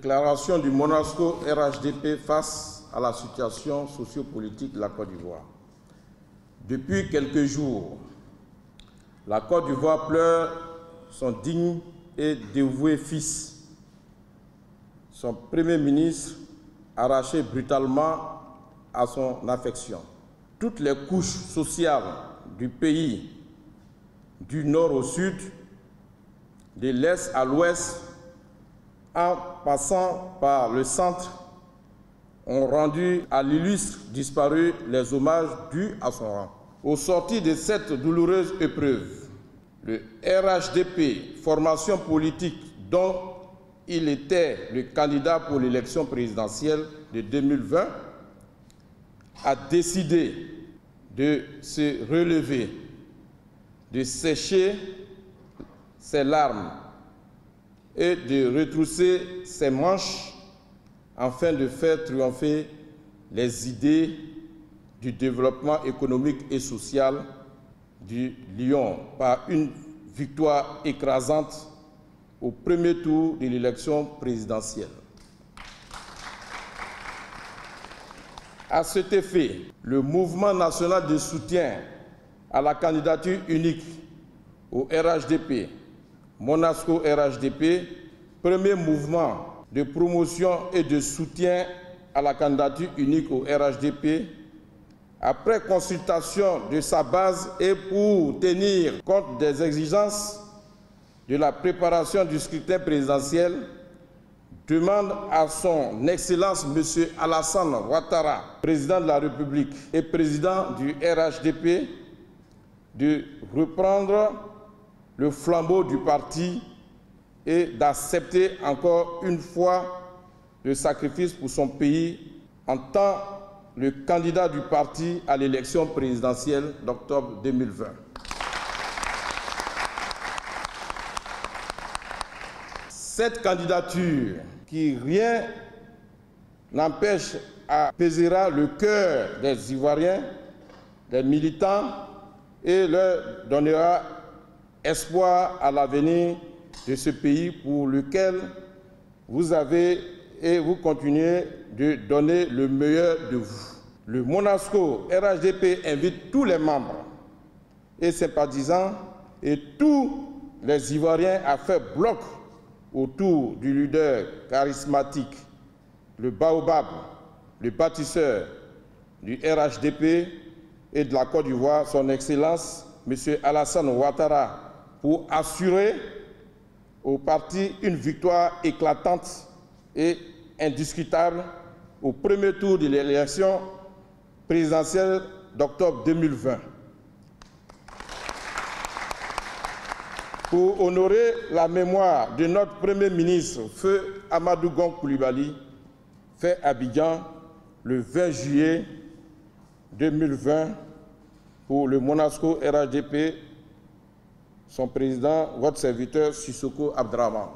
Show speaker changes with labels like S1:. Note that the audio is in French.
S1: Déclaration du Monasco RHDP face à la situation sociopolitique de la Côte d'Ivoire. Depuis quelques jours, la Côte d'Ivoire pleure son digne et dévoué fils, son Premier ministre arraché brutalement à son affection. Toutes les couches sociales du pays, du nord au sud, de l'est à l'ouest, en passant par le centre, ont rendu à l'illustre disparu les hommages dus à son rang. Au sortir de cette douloureuse épreuve, le RHDP, formation politique dont il était le candidat pour l'élection présidentielle de 2020, a décidé de se relever, de sécher ses larmes et de retrousser ses manches afin de faire triompher les idées du développement économique et social du Lion par une victoire écrasante au premier tour de l'élection présidentielle. À cet effet, le mouvement national de soutien à la candidature unique au RHDP, Monasco RHDP, premier mouvement de promotion et de soutien à la candidature unique au RHDP, après consultation de sa base et pour tenir compte des exigences de la préparation du scrutin présidentiel, demande à son Excellence M. Alassane Ouattara, président de la République et président du RHDP, de reprendre le flambeau du parti et d'accepter encore une fois le sacrifice pour son pays en tant le candidat du parti à l'élection présidentielle d'octobre 2020. Cette candidature, qui rien n'empêche apaisera le cœur des Ivoiriens, des militants, et leur donnera espoir à l'avenir de ce pays pour lequel vous avez et vous continuez de donner le meilleur de vous. Le Monasco RHDP invite tous les membres et sympathisants et tous les Ivoiriens à faire bloc autour du leader charismatique, le baobab, le bâtisseur du RHDP et de la Côte d'Ivoire, son Excellence, M. Alassane Ouattara, pour assurer au parti une victoire éclatante et indiscutable au premier tour de l'élection présidentielle d'octobre 2020. Pour honorer la mémoire de notre Premier ministre, Feu Amadou Gon Coulibaly, fait à Abidjan le 20 juillet 2020 pour le Monasco RHDP, son président, votre serviteur Sissoko Abdraman.